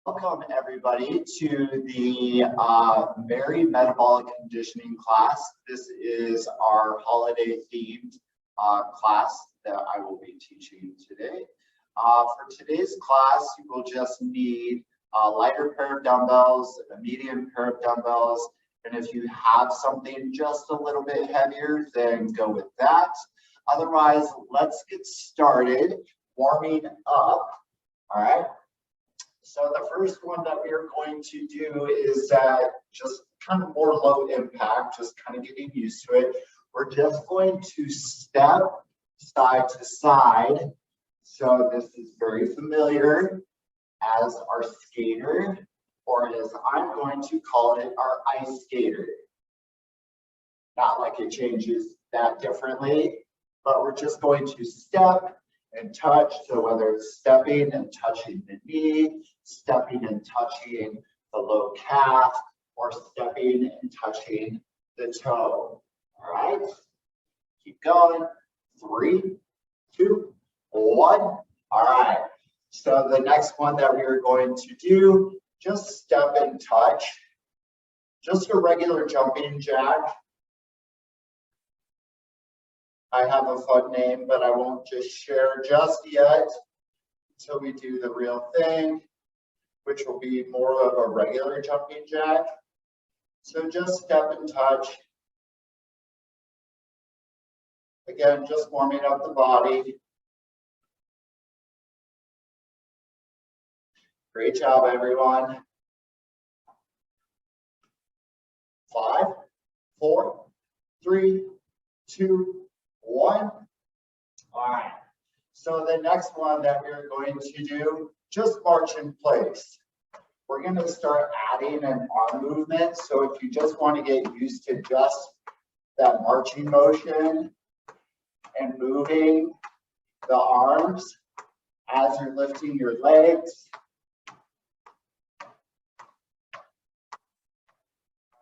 Welcome everybody to the very metabolic conditioning class. This is our holiday themed class that I will be teaching today. For today's class, you will just need a lighter pair of dumbbells, a medium pair of dumbbells, and if you have something just a little bit heavier, then go with that. Otherwise, let's get started warming up. All right. So the first one that we are going to do is just kind of more low impact, just kind of getting used to it. We're just going to step side to side. So this is very familiar as our skater, or as I'm going to call it, our ice skater. Not like it changes that differently, but we're just going to step and touch. So whether it's stepping and touching the knee, stepping and touching the low calf, or stepping and touching the toe. All right, keep going. 3, 2, 1. All right, so the next one that we are going to do, just step and touch, just a regular jumping jack. I have a fun name, but I won't just share just yet until we do the real thing, which will be more of a regular jumping jack. So just step and touch. Again, just warming up the body. Great job, everyone. 5, 4, 3, 2, 1. All right. So the next one that we're going to do, just march in place. We're going to start adding an arm movement. So if you just want to get used to just that marching motion and moving the arms as you're lifting your legs.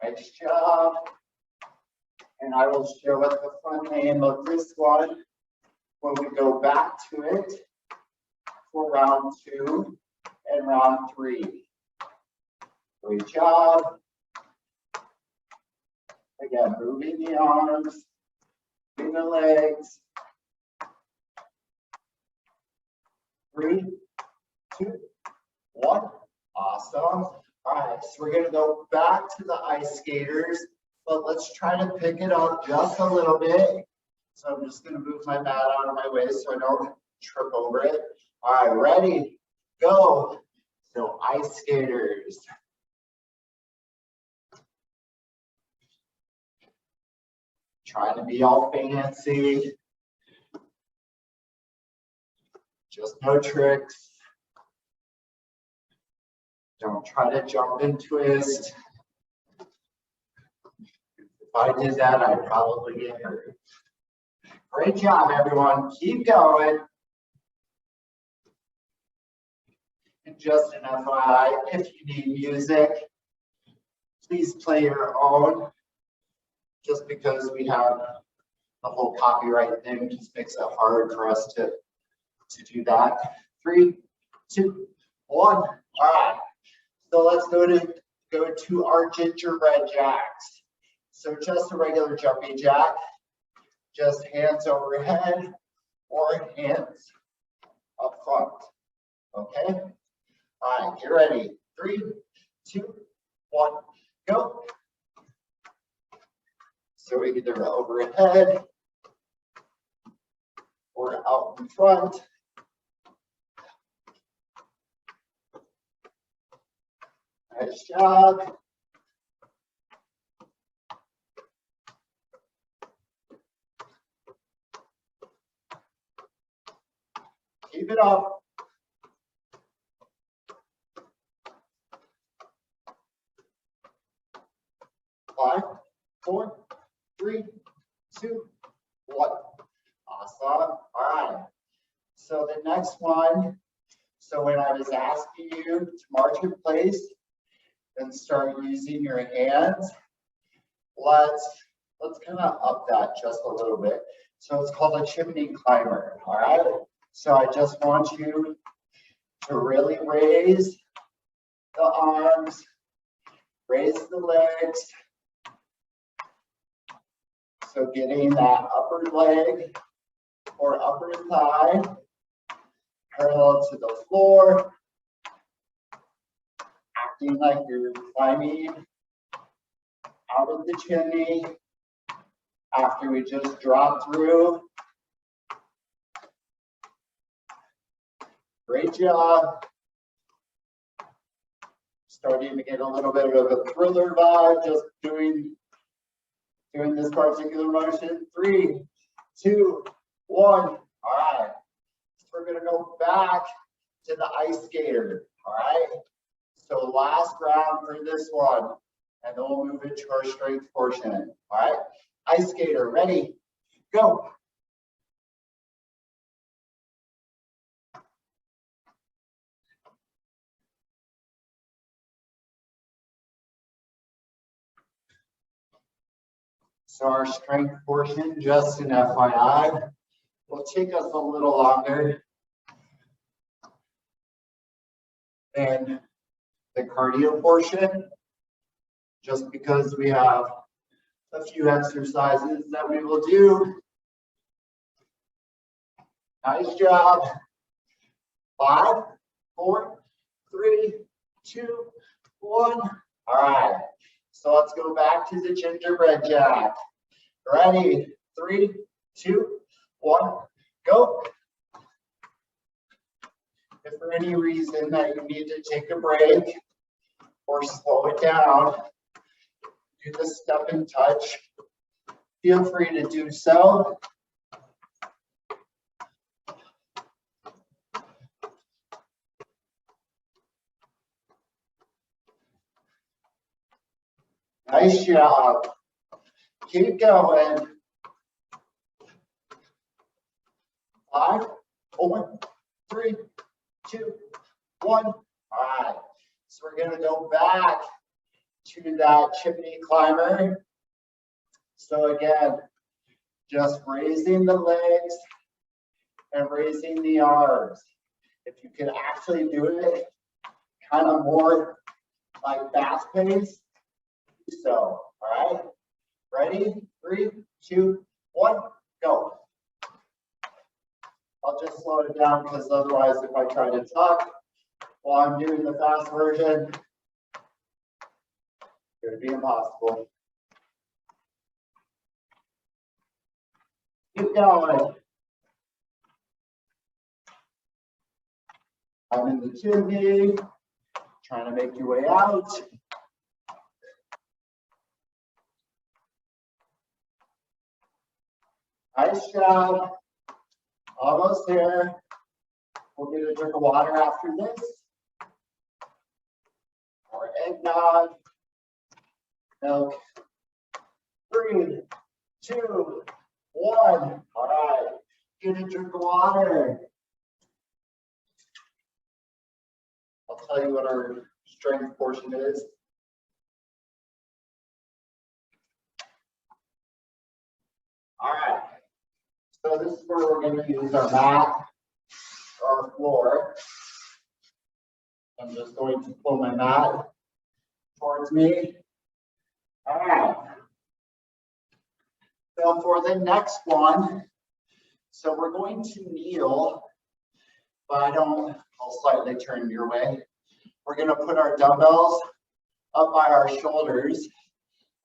Nice job. And I will share what the fun name of this one when we go back to it for round 2 and round 3. Great job. Again, moving the arms, moving the legs. 3, 2, 1. Awesome. All right, so we're going to go back to the ice skaters. But let's try to pick it up just a little bit. So I'm just going to move my mat out of my way so I don't trip over it. All right, ready, go. So ice skaters. Trying to be all fancy. Just no tricks. Don't try to jump and twist. If I did that, I'd probably get hurt. Great job, everyone. Keep going. And just an FYI, if you need music, please play your own. Just because we have the whole copyright thing just makes it hard for us to do that. 3, 2, 1. All right. So let's go to our Gingerbread Jacks. So just a regular jumping jack, just hands overhead or hands up front, okay? All right, get ready. 3, 2, 1, go. So either overhead or out in front. Nice job. Keep it up. Five, 4, 3, 2, 1. Awesome. All right. So the next one. So when I was asking you to march in place and start using your hands, let's kind of up that just a little bit. So it's called a Chimney Climber. All right. So I just want you to really raise the arms, raise the legs. So getting that upper leg or upper thigh parallel to the floor, acting like you're climbing out of the chimney after we just dropped through. Great job. Starting to get a little bit of a thriller vibe just doing this particular motion. 3, 2, 1. All right. So we're going to go back to the ice skater. All right. So last round for this one, and then we'll move into our strength portion. All right. Ice skater, ready, go. So our strength portion, just an FYI, will take us a little longer than the cardio portion, just because we have a few exercises that we will do. Nice job. 5, 4, 3, 2, 1. All right. So let's go back to the Gingerbread Jack. Ready? 3, 2, 1, go. If for any reason that you need to take a break or slow it down, do the step and touch, feel free to do so. Nice job. Keep going. 5, 4, 3, 2, 1. All right. So we're going to go back to that chimney climber. So again, just raising the legs and raising the arms. If you can actually do it kind of more like fast pace, do so. All right. Ready? 3, 2, 1, go. I'll just slow it down because otherwise if I try to talk while I'm doing the fast version, it would be impossible. Keep going. I'm in the chimney, trying to make your way out. Nice job. Almost there. We'll get a drink of water after this. Or eggnog. Milk. 3, 2, 1. All right. Get a drink of water. I'll tell you what our strength portion is. All right. So this is where we're going to use our mat or our floor. I'm just going to pull my mat towards me. All right. So for the next one, so we're going to kneel, but I'll slightly turn your way. We're going to put our dumbbells up by our shoulders.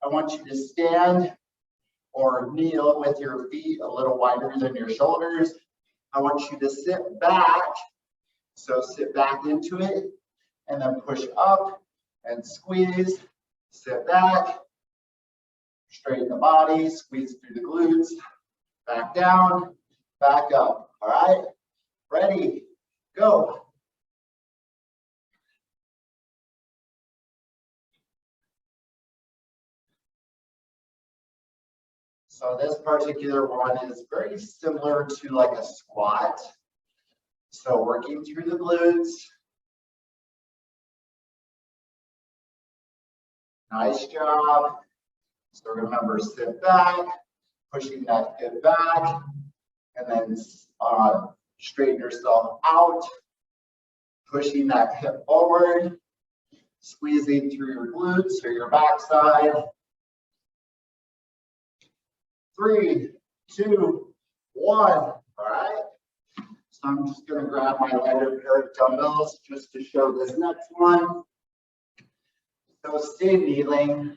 I want you to stand or kneel with your feet a little wider than your shoulders. I want you to sit back. So sit back into it and then push up and squeeze. Sit back, straighten the body, squeeze through the glutes, back down, back up. All right, ready, go. So this particular one is very similar to like a squat. So working through the glutes. Nice job. So remember, sit back, pushing that hip back, and then straighten yourself out, pushing that hip forward, Squeezing through your glutes or your backside. 3, 2, 1. All right. So I'm just going to grab my lighter pair of dumbbells just to show this next one. So stay kneeling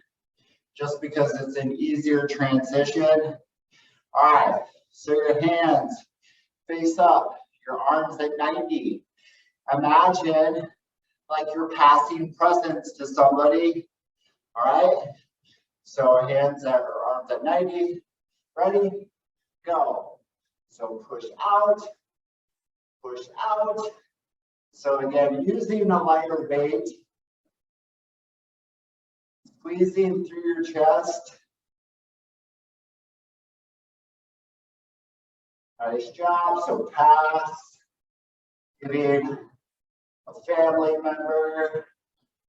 just because it's an easier transition. All right. So your hands face up, your arms at 90. Imagine like you're passing presents to somebody. All right. So arms at 90. Ready? Go. So push out. Push out. So again, using a lighter weight, squeezing through your chest. Nice job. So pass, giving a family member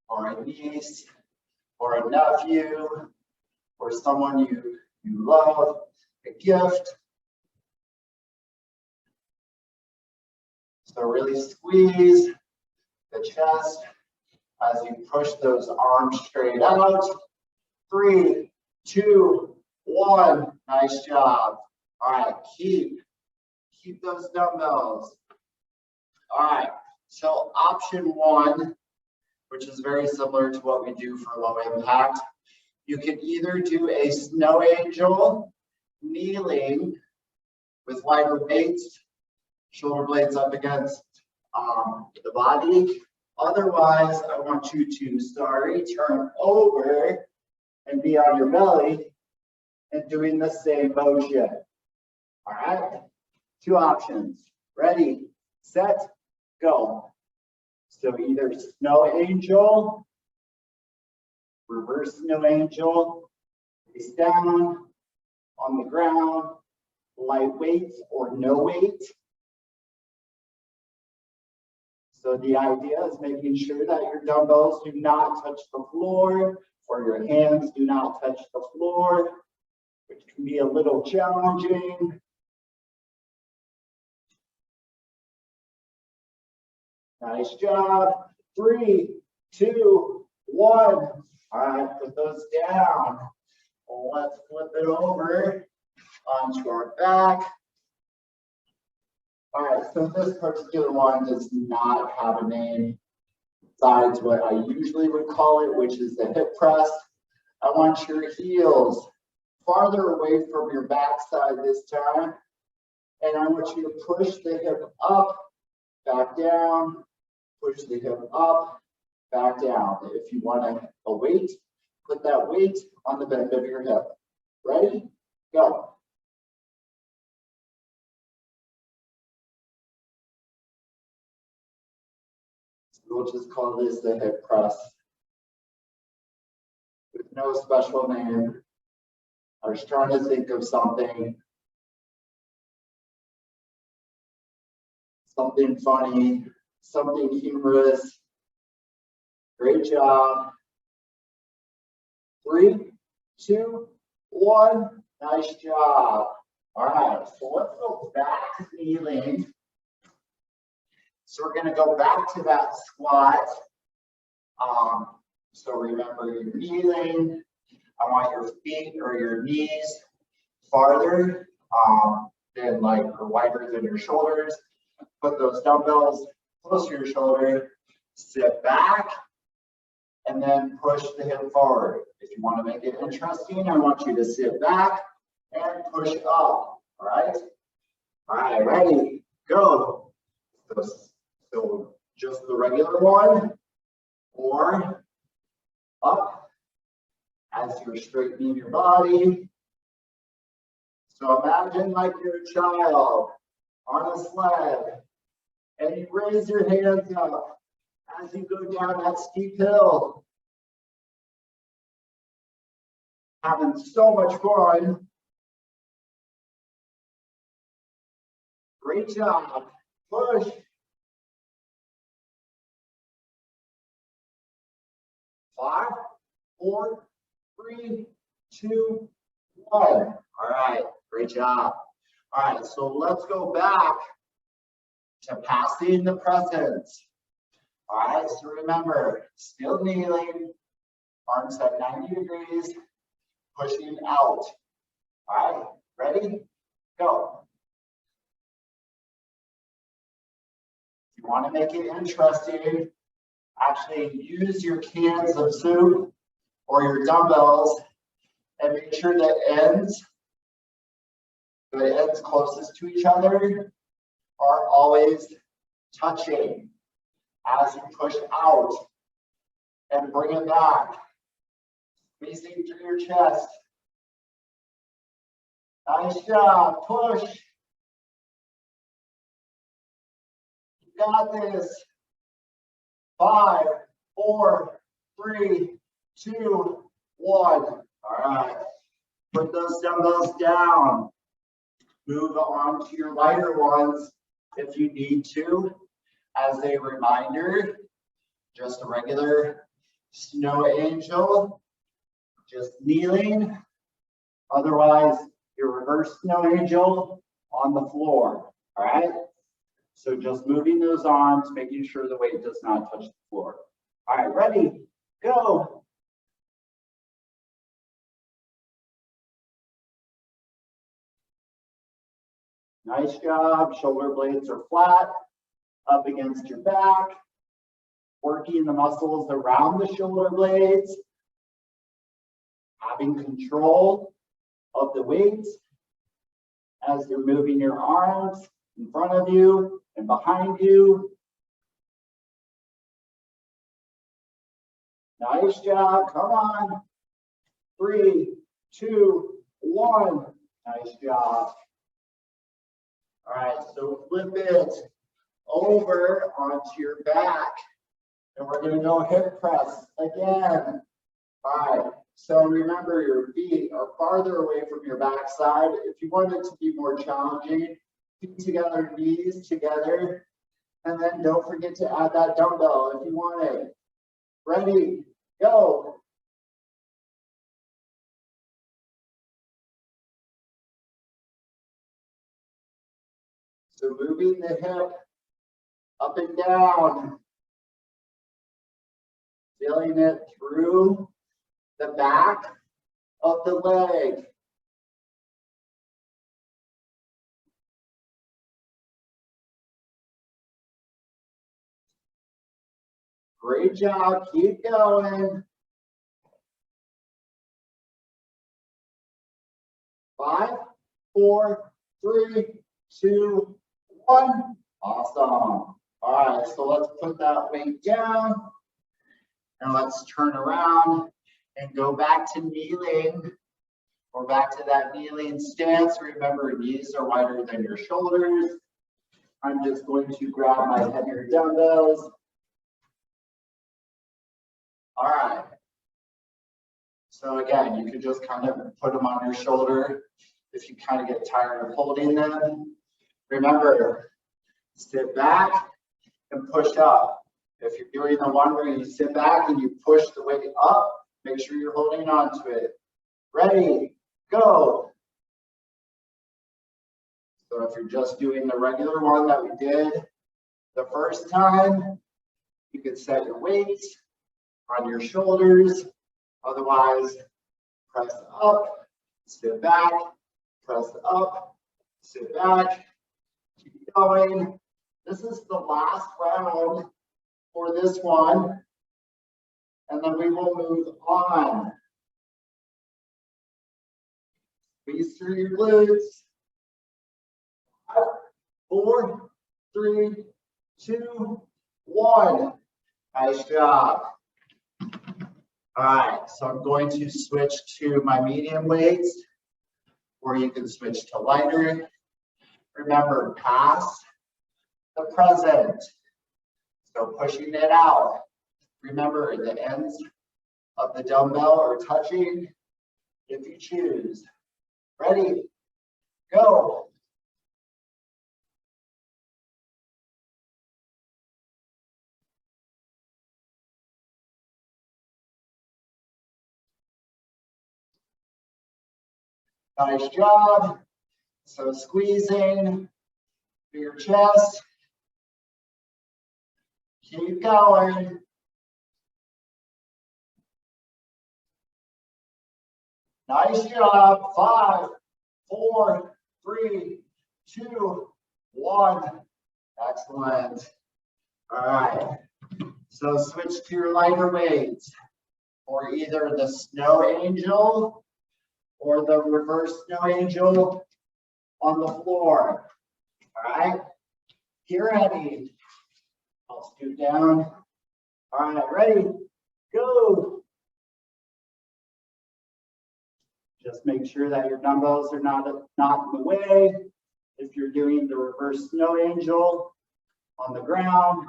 or a niece or a nephew or someone you love a gift. So really squeeze the chest as you push those arms straight out. 3, 2, 1. Nice job. All right, keep those dumbbells. All right, so option 1, which is very similar to what we do for low impact. You can either do a snow angel, kneeling with lighter weights, shoulder blades up against the body. Otherwise, I want you to, turn over and be on your belly and doing the same motion. All right, 2 options. Ready, set, go. So either snow angel, reverse snow angel, face down on the ground, light weights or no weight. So the idea is making sure that your dumbbells do not touch the floor or your hands do not touch the floor, which can be a little challenging. Nice job. 3, 2, 1. All right, put those down. Let's flip it over onto our back. All right, so this particular one does not have a name besides what I usually would call it, which is the hip press. I want your heels farther away from your backside this time. And I want you to push the hip up, back down, push the hip up, back down. If you want a weight, put that weight on the bend of your hip. Ready? Go. We'll just call this the hip press with no special name. I was trying to think of something funny, something humorous. Great job. 3, 2, 1. Nice job. All right, so let's go back to kneeling. So we're going to go back to that squat. So remember, you're kneeling. I want your feet or your knees farther than or wider than your shoulders. Put those dumbbells close to your shoulder. Sit back and then push the hip forward. If you want to make it interesting, I want you to sit back and push up. All right. All right, ready, go. So just the regular one, or up as you're straightening your body. So imagine like you're a child on a sled and you raise your hands up as you go down that steep hill. Having so much fun. Great job. Push. 5, 4, 3, 2, 1. All right, great job. All right, so let's go back to passing the presents. All right, so remember, still kneeling, arms at 90 degrees, pushing out. All right, ready? Go. If you want to make it interesting, actually use your cans of soup or your dumbbells and make sure the ends closest to each other are always touching as you push out and bring it back, squeezing through your chest. Nice job, push. You got this. 5, 4, 3, 2, 1. All right, put those dumbbells down. Move on to your lighter ones if you need to. As a reminder, just a regular snow angel, just kneeling. Otherwise, your reverse snow angel on the floor. All right. So just moving those arms, making sure the weight does not touch the floor. All right, ready, go. Nice job. Shoulder blades are flat, up against your back. Working the muscles around the shoulder blades. Having control of the weight as you're moving your arms in front of you and behind you. Nice job. Come on. 3, 2, 1. Nice job. All right, so flip it over onto your back. And we're going to go hip press again. All right, so remember your feet are farther away from your backside. If you want it to be more challenging, feet together, knees together. And then don't forget to add that dumbbell if you want it. Ready, go. So moving the hip up and down, feeling it through the back of the leg. Great job, keep going. 5, 4, 3, 2, 1. Awesome. All right, so let's put that weight down and let's turn around and go back to kneeling or back to that kneeling stance. Remember, knees are wider than your shoulders. I'm just going to grab my heavier dumbbells. All right. So again, you could just kind of put them on your shoulder if you kind of get tired of holding them. Remember, sit back and push up. If you're doing the one where you sit back and you push the weight up, make sure you're holding on to it. Ready, go. So if you're just doing the regular one that we did the first time, you can set your weights on your shoulders. Otherwise, press up, sit back, press up, sit back, keep going. This is the last round for this one, and then we will move on. Squeeze through your glutes. 5, 4, 3, 2, 1. Nice job. All right, so I'm going to switch to my medium weights, or you can switch to lighter. Remember, past the present. So pushing it out. Remember, the ends of the dumbbell are touching if you choose. Ready, go. Nice job. So squeezing through your chest. Keep going. Nice job. 5, 4, 3, 2, 1. Excellent. All right. So switch to your lighter weights for either the snow angel or the reverse snow angel on the floor. All right. Get ready. I'll scoot down. All right. Ready? Go. Just make sure that your dumbbells are not in the way. If you're doing the reverse snow angel on the ground,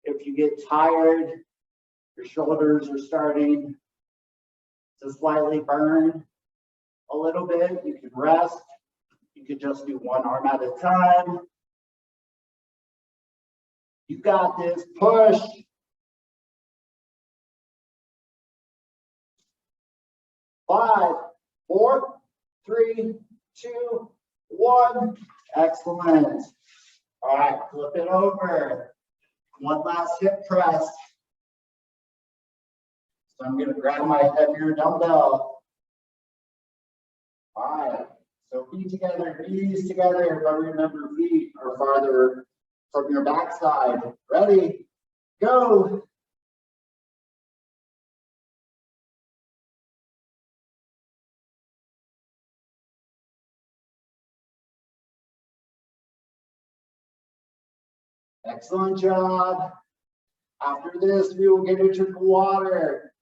if you get tired, your shoulders are starting to slightly burn a little bit, you can rest. You could just do one arm at a time. You got this. Push. 5, 4, 3, 2, 1. Excellent. All right, flip it over. One last hip press. So I'm going to grab my heavier dumbbell. All right, so feet together, knees together, but remember feet are farther from your backside. Ready? Go. Excellent job. After this, we will get a drink of water,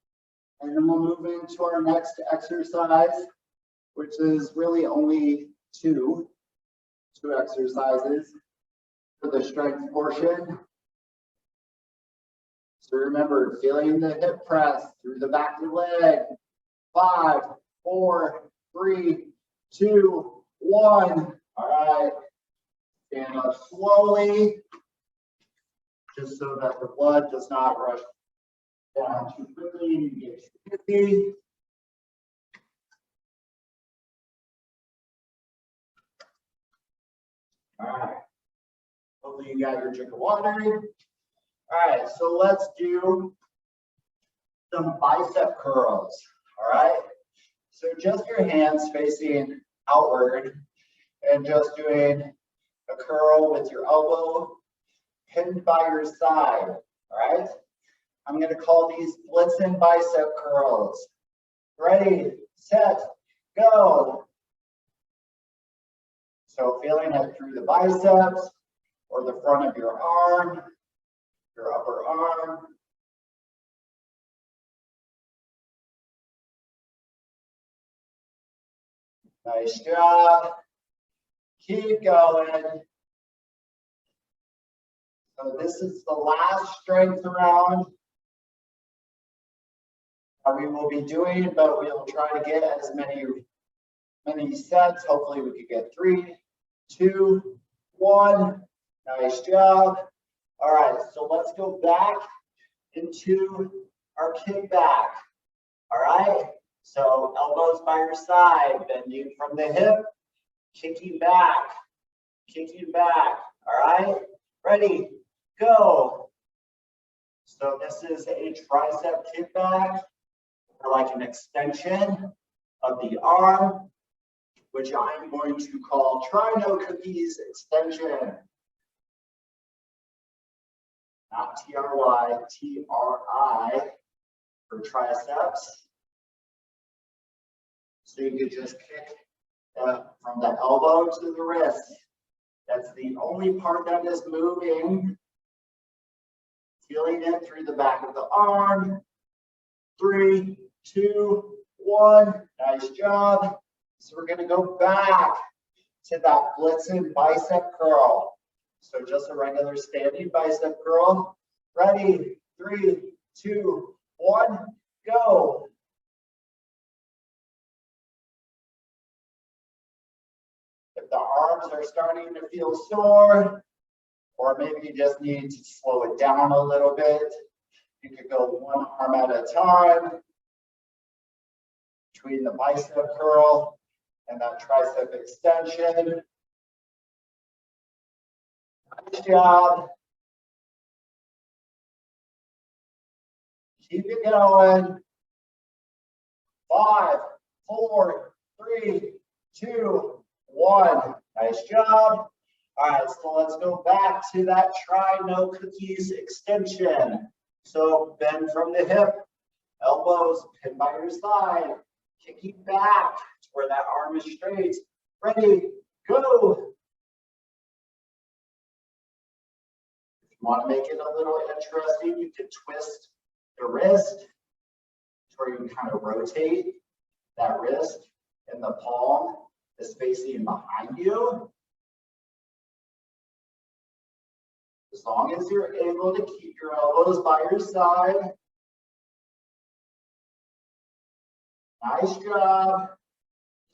and then we'll move into our next exercise, which is really only two exercises for the strength portion. So remember, feeling the hip press through the back of the leg. 5, 4, 3, 2, 1. All right. Stand up slowly, just so that the blood does not rush down too quickly and you get too dizzy. All right. Hopefully you got your drink of water. All right, so let's do some bicep curls. All right. So just your hands facing outward and just doing a curl with your elbow pinned by your side. All right. I'm going to call these Blitzing bicep curls. Ready, set, go. So feeling it through the biceps or the front of your arm, your upper arm. Nice job. Keep going. So this is the last strength round that we will be doing, but we'll try to get as many sets. Hopefully we could get 3, 2, 1. Nice job. All right, so let's go back into our kickback. All right, so elbows by your side, bending from the hip, kicking back, kicking back. All right, ready, go. So this is a tricep kickback, or like an extension of the arm, which I'm going to call Trino Cookies extension. Not T-R-Y, T-R-I for triceps. So you could just kick from the elbow to the wrist. That's the only part that is moving. Feeling it through the back of the arm. 3, 2, 1. Nice job. So we're going to go back to that Blitzing bicep curl. So just a regular standing bicep curl. Ready, 3, 2, 1, go. If the arms are starting to feel sore, or maybe you just need to slow it down a little bit, you could go one arm at a time between the bicep curl and that tricep extension. Nice job. Keep it going. 5, 4, 3, 2, 1. Nice job. All right, so let's go back to that try no cookies extension. So bend from the hip, elbows pinned by your side, kicking back to where that arm is straight. Ready, go. If you want to make it a little interesting, you can twist the wrist to where you can kind of rotate that wrist, and the palm is facing behind you. As long as you're able to keep your elbows by your side. Nice job.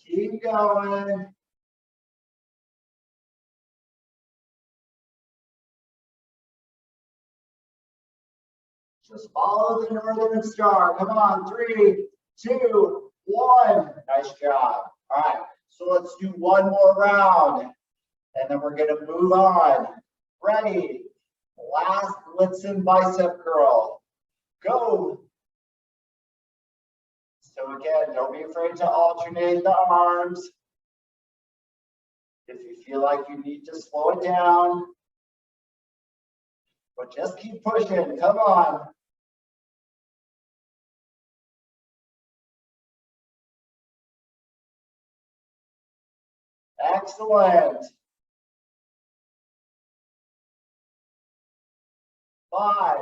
Keep going. Just follow the Northern Star. Come on, 3, 2, 1. Nice job. All right, so let's do one more round, and then we're gonna move on. Ready? Last Blitzing bicep curl. Go. So again, don't be afraid to alternate the arms. If you feel like you need to slow it down, but just keep pushing. Come on. Excellent. 5,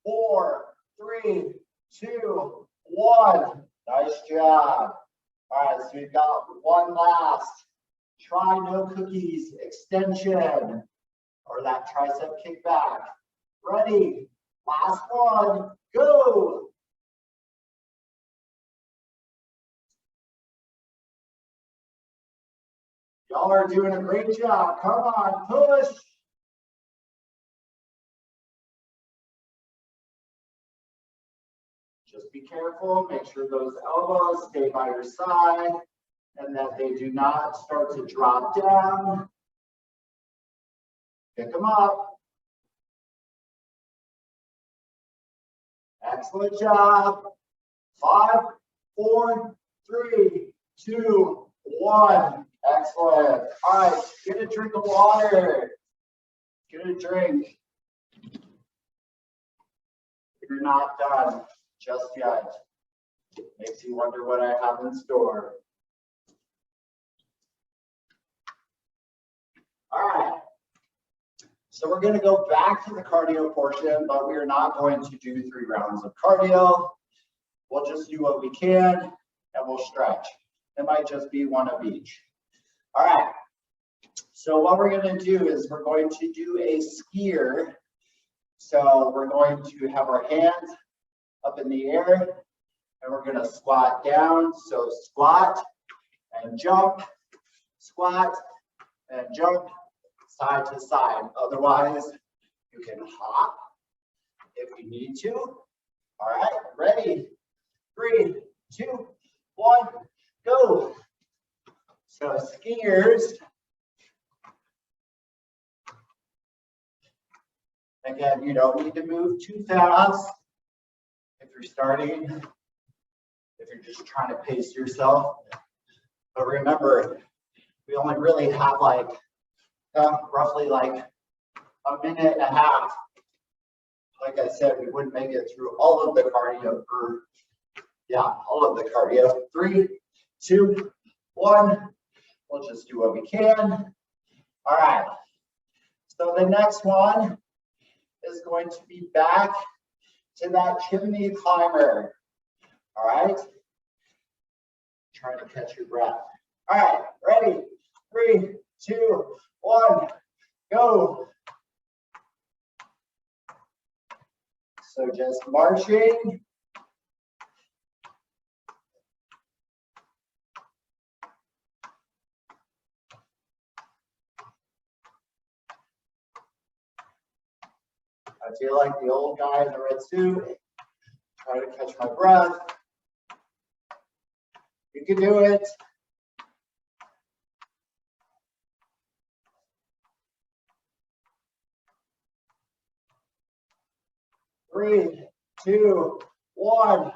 4, 3, 2, 1. Nice job. All right, so we've got one last try no cookies extension, or that tricep kickback. Ready? Last one. Go. Y'all are doing a great job. Come on, push. Just be careful, make sure those elbows stay by your side and that they do not start to drop down. Pick them up. Excellent job. 5, 4, 3, 2, 1. Excellent. All right, get a drink of water. Get a drink. You're not done just yet. Makes you wonder what I have in store. All right. So we're going to go back to the cardio portion, but we are not going to do 3 rounds of cardio. We'll just do what we can and we'll stretch. It might just be one of each. All right. So what we're going to do is we're going to do a skier. So we're going to have our hands up in the air and we're going to squat down. So squat and jump, squat and jump, side to side. Otherwise, you can hop if you need to. All right, ready? 3, 2, 1, go. So skiers. Again, you don't need to move too fast if you're starting, if you're just trying to pace yourself. But remember, we only really have like roughly like a minute and a half. Like I said, we wouldn't make it through all of the cardio all of the cardio. 3, 2, 1. We'll just do what we can. All right. So the next one is going to be back to that chimney climber. All right. Trying to catch your breath. All right. Ready? 3, 2, 1. Go. So just marching. I feel like the old guy in the red suit. Try to catch my breath. You can do it. Three, 2, one.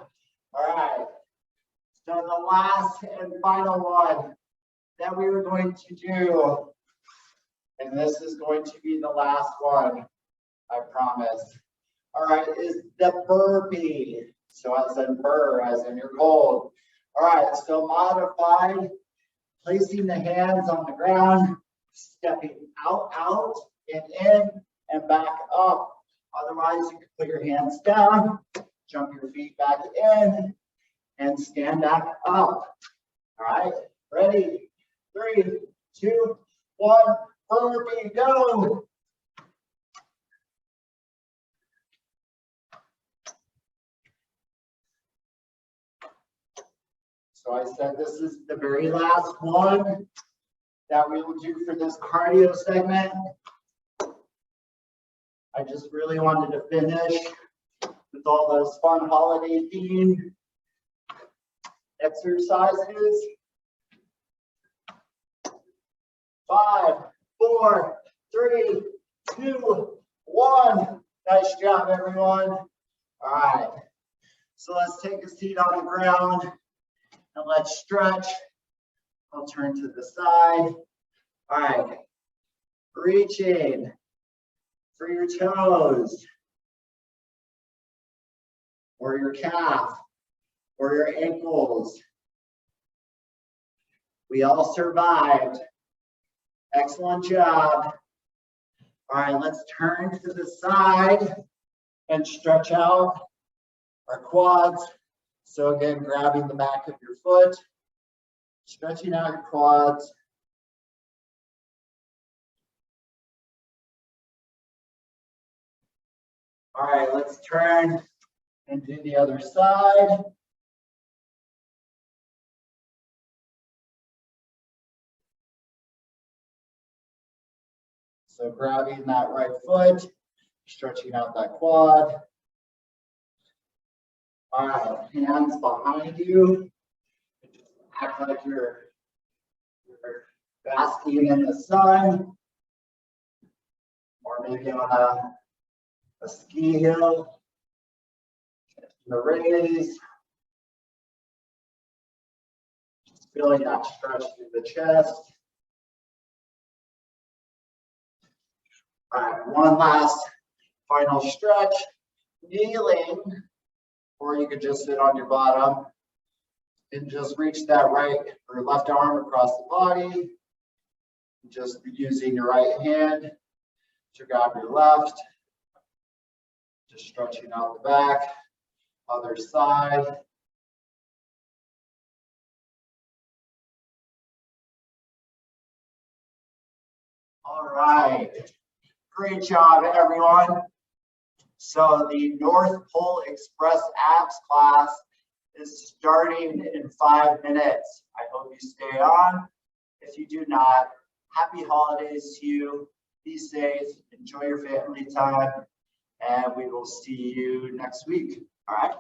All right. So the last and final one that we were going to do, and this is going to be the last one, I promise. All right, is the burpee. So as in burr, as in your cold. All right, so modified, placing the hands on the ground, stepping out, and in, and back up. Otherwise, you can put your hands down, jump your feet back in, and stand back up. All right, ready? 3, 2, 1, burpee, go. So I said this is the very last one that we will do for this cardio segment. I just really wanted to finish with all those fun holiday themed exercises. 5, 4, 3, 2, 1. Nice job, everyone. All right. So let's take a seat on the ground and let's stretch. I'll turn to the side. All right. Reaching for your toes or your calf or your ankles. We all survived. Excellent job. All right, let's turn to the side and stretch out our quads. So again, grabbing the back of your foot, stretching out your quads. All right, let's turn and do the other side. So grabbing that right foot, stretching out that quad. All right, hands behind you. Act like you're basking in the sun, or maybe on a ski hill. The raise. Just feeling that stretch through the chest. All right, one last final stretch. Kneeling, or you could just sit on your bottom and just reach that right or left arm across the body. Just using your right hand to grab your left. Just stretching out the back. Other side. All right. Great job, everyone. So the North Pole Express abs class is starting in 5 minutes. I hope you stay on. If you do not, happy holidays to you. Be safe, enjoy your family time, and we will see you next week. All right.